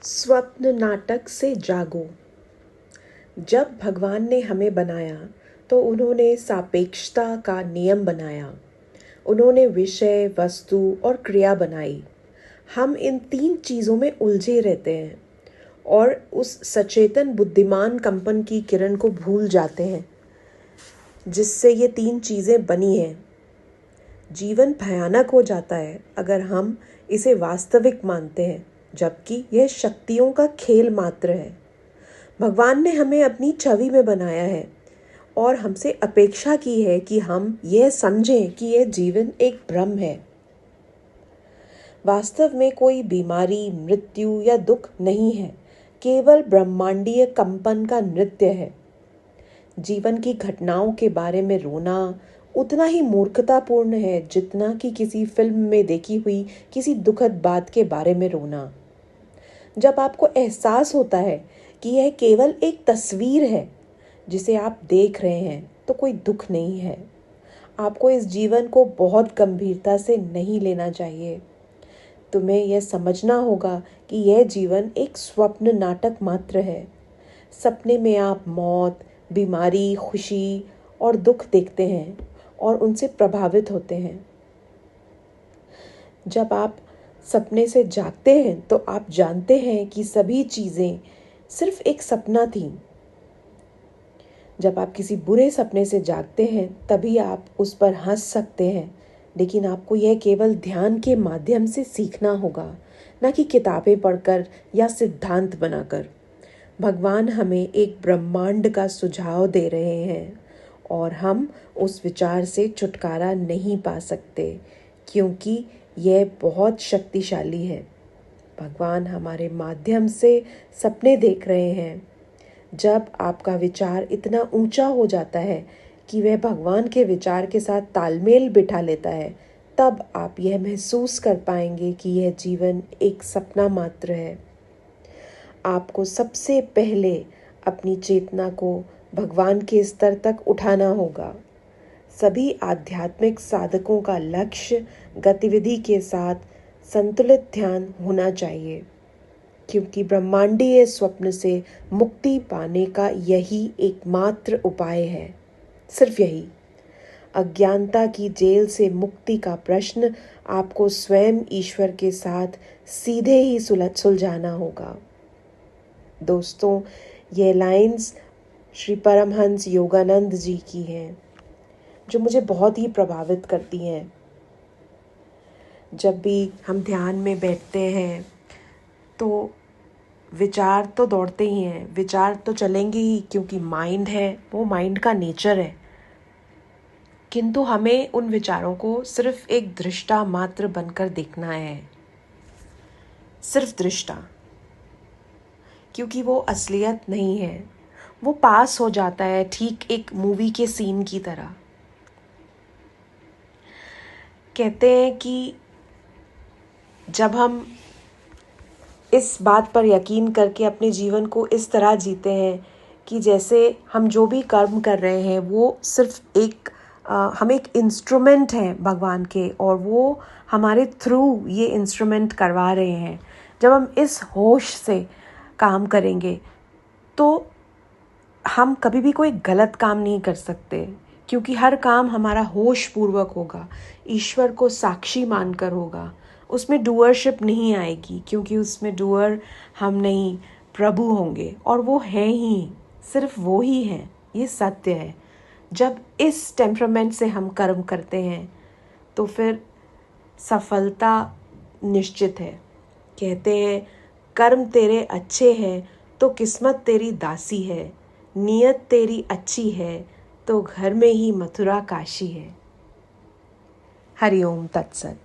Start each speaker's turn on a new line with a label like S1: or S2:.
S1: स्वप्न नाटक से जागो। जब भगवान ने हमें बनाया तो उन्होंने सापेक्षता का नियम बनाया। उन्होंने विषय, वस्तु और क्रिया बनाई। हम इन तीन चीज़ों में उलझे रहते हैं और उस सचेतन बुद्धिमान कंपन की किरण को भूल जाते हैं जिससे ये तीन चीज़ें बनी हैं। जीवन भयानक हो जाता है अगर हम इसे वास्तविक मानते हैं, जबकि यह शक्तियों का खेल मात्र है। भगवान ने हमें अपनी छवि में बनाया है और हमसे अपेक्षा की है कि हम यह समझें कि यह जीवन एक भ्रम है। वास्तव में कोई बीमारी, मृत्यु या दुख नहीं है, केवल ब्रह्मांडीय कंपन का नृत्य है। जीवन की घटनाओं के बारे में रोना उतना ही मूर्खतापूर्ण है जितना कि किसी फिल्म में देखी हुई किसी दुखद बात के बारे में रोना। जब आपको एहसास होता है कि यह केवल एक तस्वीर है जिसे आप देख रहे हैं, तो कोई दुख नहीं है। आपको इस जीवन को बहुत गंभीरता से नहीं लेना चाहिए। तुम्हें यह समझना होगा कि यह जीवन एक स्वप्न नाटक मात्र है। सपने में आप मौत, बीमारी, खुशी और दुख देखते हैं और उनसे प्रभावित होते हैं। जब आप सपने से जागते हैं तो आप जानते हैं कि सभी चीज़ें सिर्फ एक सपना थी। जब आप किसी बुरे सपने से जागते हैं तभी आप उस पर हंस सकते हैं, लेकिन आपको यह केवल ध्यान के माध्यम से सीखना होगा, न कि किताबें पढ़कर या सिद्धांत बनाकर। भगवान हमें एक ब्रह्मांड का सुझाव दे रहे हैं और हम उस विचार से छुटकारा नहीं पा सकते क्योंकि यह बहुत शक्तिशाली है। भगवान हमारे माध्यम से सपने देख रहे हैं। जब आपका विचार इतना ऊंचा हो जाता है कि वह भगवान के विचार के साथ तालमेल बिठा लेता है, तब आप यह महसूस कर पाएंगे कि यह जीवन एक सपना मात्र है। आपको सबसे पहले अपनी चेतना को भगवान के स्तर तक उठाना होगा। सभी आध्यात्मिक साधकों का लक्ष्य गतिविधि के साथ संतुलित ध्यान होना चाहिए, क्योंकि ब्रह्मांडीय स्वप्न से मुक्ति पाने का यही एकमात्र उपाय है। सिर्फ यही। अज्ञानता की जेल से मुक्ति का प्रश्न आपको स्वयं ईश्वर के साथ सीधे ही सुलझाना होगा। दोस्तों, ये लाइंस श्री परमहंस योगानंद जी की हैं, जो मुझे बहुत ही प्रभावित करती हैं। जब भी हम ध्यान में बैठते हैं तो विचार तो दौड़ते ही हैं, विचार तो चलेंगे ही, क्योंकि माइंड है, वो माइंड का नेचर है। किंतु हमें उन विचारों को सिर्फ एक दृष्टा मात्र बनकर देखना है, सिर्फ दृष्टा, क्योंकि वो असलियत नहीं है। वो पास हो जाता है, ठीक एक मूवी के सीन की तरह। कहते हैं कि जब हम इस बात पर यकीन करके अपने जीवन को इस तरह जीते हैं कि जैसे हम जो भी कर्म कर रहे हैं वो सिर्फ हम एक इंस्ट्रूमेंट हैं भगवान के, और वो हमारे थ्रू ये इंस्ट्रूमेंट करवा रहे हैं। जब हम इस होश से काम करेंगे तो हम कभी भी कोई गलत काम नहीं कर सकते, क्योंकि हर काम हमारा होश पूर्वक होगा, ईश्वर को साक्षी मानकर होगा। उसमें डूअरशिप नहीं आएगी, क्योंकि उसमें डूअर हम नहीं, प्रभु होंगे, और वो हैं ही, सिर्फ वो ही हैं। ये सत्य है। जब इस टेम्परामेंट से हम कर्म करते हैं तो फिर सफलता निश्चित है। कहते हैं, कर्म तेरे अच्छे हैं तो किस्मत तेरी दासी है, नियत तेरी अच्छी है तो घर में ही मथुरा काशी है। हरि ओम तत्सत।